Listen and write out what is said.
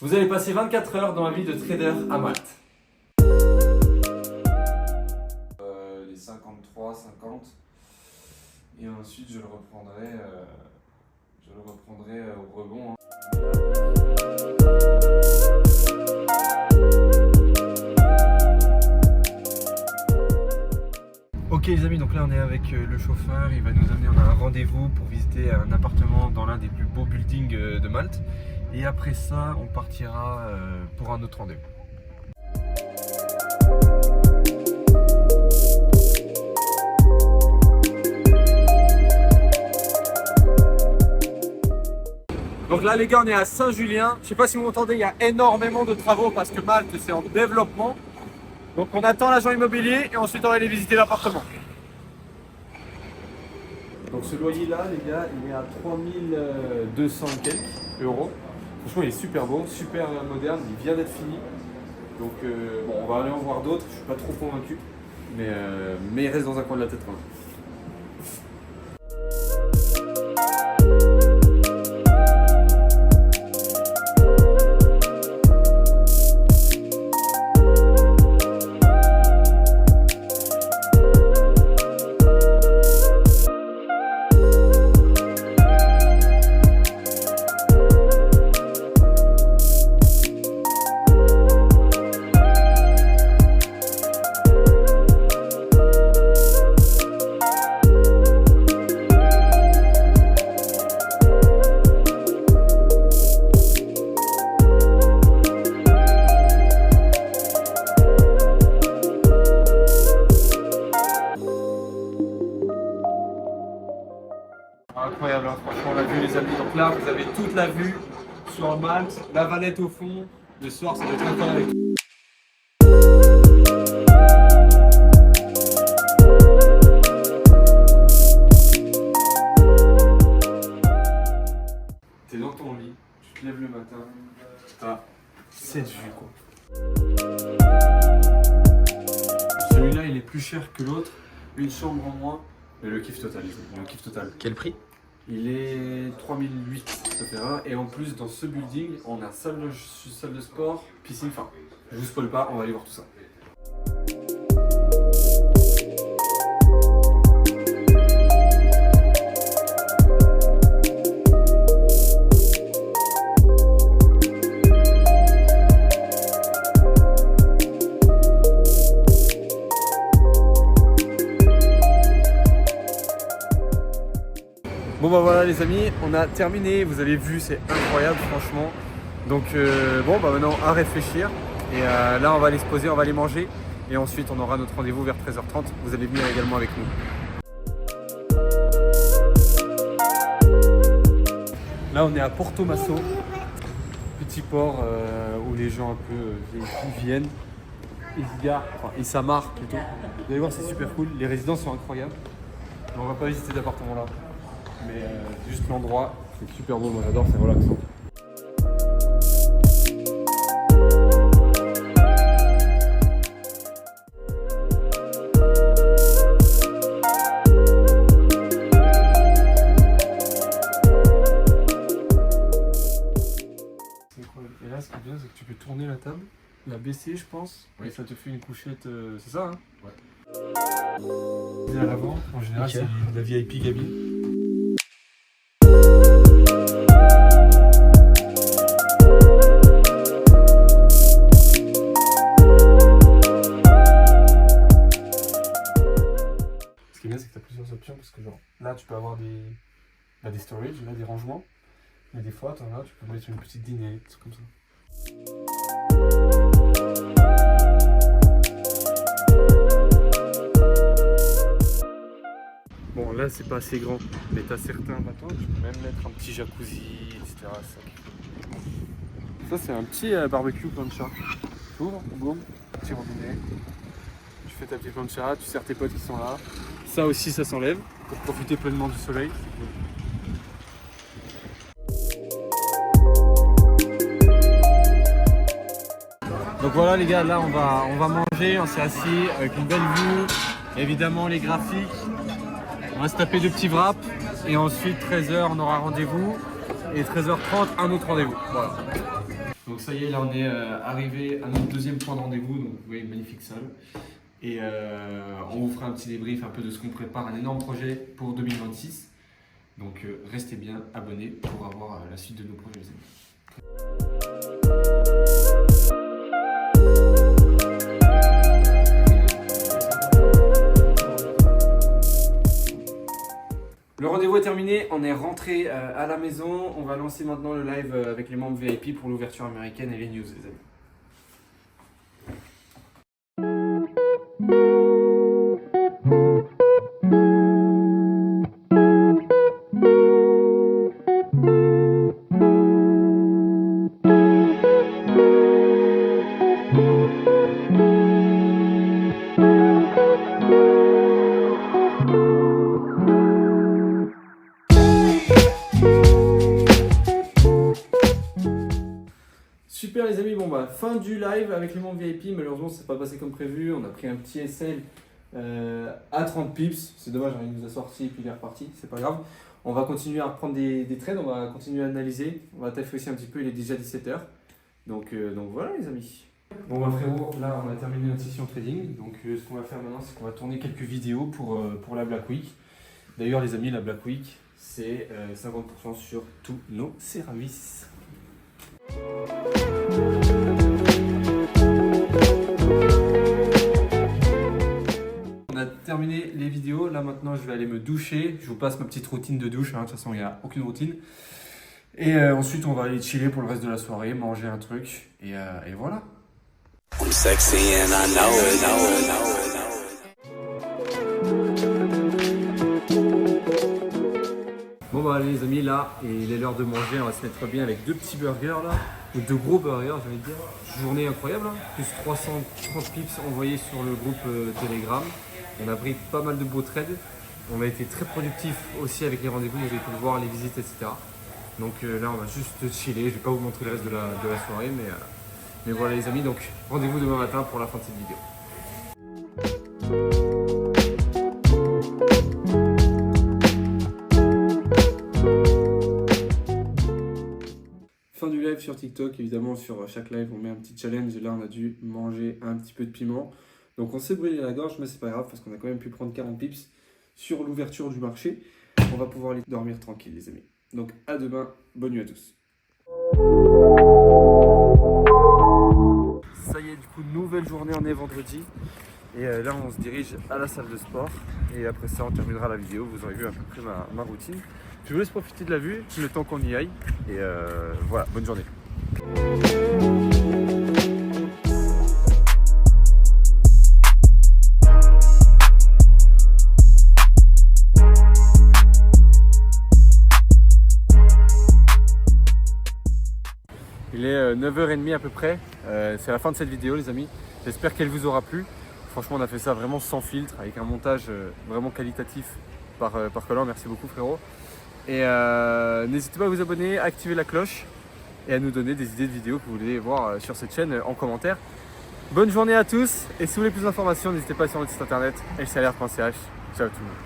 Vous allez passer 24 heures dans la vie de trader à Malte. Les 53, 50. Et ensuite je le reprendrai au rebond. Ok les amis, donc là on est avec le chauffeur, il va nous amener, on a un rendez-vous pour visiter un appartement dans l'un des plus beaux buildings de Malte. Et après ça, on partira pour un autre rendez-vous. Donc là les gars, on est à Saint-Julien. Je sais pas si vous m'entendez, il y a énormément de travaux parce que Malte c'est en développement. Donc on attend l'agent immobilier et ensuite on va aller visiter l'appartement. Donc ce loyer là les gars, il est à 3200 quelques euros. Franchement il est super beau, super moderne, il vient d'être fini. Donc bon, on va aller en voir d'autres, je suis pas trop convaincu. Mais il reste dans un coin de la tête quand même. Incroyable, hein, franchement la vue les amis. Donc là vous avez toute la vue sur Malte, la Valette au fond. Le soir ça doit être incroyable. T'es dans ton lit, tu te lèves le matin, t'as cette vue quoi. Celui-là il est plus cher que l'autre, une chambre en moins. Mais le kiff total, le kiff total. Quel prix? Il est 3008, etc. Et en plus, dans ce building, on a salle de sport, piscine, enfin, je vous spoil pas, on va aller voir tout ça. Bon bah voilà les amis, on a terminé, vous avez vu, c'est incroyable franchement. Donc bon bah maintenant à réfléchir. Et là on va aller se poser, on va aller manger. Et ensuite on aura notre rendez-vous vers 13h30. Vous allez venir également avec nous. Là on est à Porto Masso, petit port où les gens un peu ils viennent, ils se garent, enfin ils s'amarrent plutôt. Vous allez voir c'est super cool, les résidences sont incroyables. Mais on va pas visiter d'appartement là. Mais juste l'endroit, c'est super beau, moi j'adore, c'est relaxant. C'est incroyable. Et là ce qui est bien c'est que tu peux tourner la table, la baisser je pense, oui. Et ça te fait une couchette, c'est ça hein? Ouais. Et à l'avant, en général okay. C'est la VIP cabine. Ce qui est bien c'est que tu as plusieurs options parce que genre là tu peux avoir des storage, là des rangements, mais des fois là tu peux mettre une petite dîner, des trucs comme ça. Bon là c'est pas assez grand, mais t'as certains bateaux, tu peux même mettre un petit jacuzzi, etc. Ça c'est un petit barbecue plancha. Tu ouvres, boum, petit robinet. Tu fais ta petite plancha, tu sers tes potes qui sont là. Ça aussi ça s'enlève pour profiter pleinement du soleil. Donc voilà les gars, là on va manger, on s'est assis avec une belle vue, évidemment les graphiques. On va se taper deux petits wraps et ensuite 13h on aura rendez-vous et 13h30 un autre rendez-vous. Voilà. Donc ça y est, là on est arrivé à notre deuxième point de rendez-vous, donc vous voyez une magnifique salle. Et on vous fera un petit débrief un peu de ce qu'on prépare, un énorme projet pour 2026. Donc restez bien abonnés pour avoir la suite de nos projets les amis. Le rendez-vous est terminé, on est rentré à la maison. On va lancer maintenant le live avec les membres VIP pour l'ouverture américaine et les news les amis. Super les amis, bon bah fin du live avec les membres VIP, malheureusement ça s'est pas passé comme prévu, on a pris un petit SL à 30 pips, c'est dommage, il nous a sorti et puis il est reparti, c'est pas grave. On va continuer à reprendre des trades, on va continuer à analyser, on va taffer aussi un petit peu, il est déjà 17h, donc voilà les amis. Bon bah frérot, là on a terminé notre session trading, donc ce qu'on va faire maintenant c'est qu'on va tourner quelques vidéos pour la Black Week. D'ailleurs les amis, la Black Week c'est 50% sur tous nos services. On a terminé les vidéos, là maintenant je vais aller me doucher, je vous passe ma petite routine de douche, de toute façon il n'y a aucune routine. Et ensuite on va aller chiller pour le reste de la soirée, manger un truc et voilà. I'm sexy and I know it. Bon bah allez les amis, là il est l'heure de manger, on va se mettre bien avec deux petits burgers là, ou deux gros burgers j'ai envie de dire. Journée incroyable, hein. Plus 330 pips envoyés sur le groupe Telegram. On a pris pas mal de beaux trades, on a été très productif aussi avec les rendez-vous, vous avez pu le voir, les visites etc. Donc là on va juste chiller, je vais pas vous montrer le reste de la soirée mais voilà les amis, donc rendez-vous demain matin pour la fin de cette vidéo. Fin du live sur TikTok, évidemment sur chaque live on met un petit challenge et là on a dû manger un petit peu de piment. Donc on s'est brûlé la gorge mais c'est pas grave parce qu'on a quand même pu prendre 40 pips sur l'ouverture du marché. On va pouvoir aller dormir tranquille les amis. Donc à demain, bonne nuit à tous. Ça y est du coup, nouvelle journée, on est vendredi. Et là on se dirige à la salle de sport. Et après ça on terminera la vidéo, vous aurez vu à peu près ma routine. Je vous laisse profiter de la vue, le temps qu'on y aille. Et voilà, bonne journée. Il est 9h30 à peu près, c'est la fin de cette vidéo les amis, j'espère qu'elle vous aura plu. Franchement on a fait ça vraiment sans filtre, avec un montage vraiment qualitatif par Colin, merci beaucoup frérot. Et n'hésitez pas à vous abonner, à activer la cloche et à nous donner des idées de vidéos que vous voulez voir sur cette chaîne en commentaire. Bonne journée à tous et si vous voulez plus d'informations n'hésitez pas sur notre site internet elsalert.ch. Ciao tout le monde.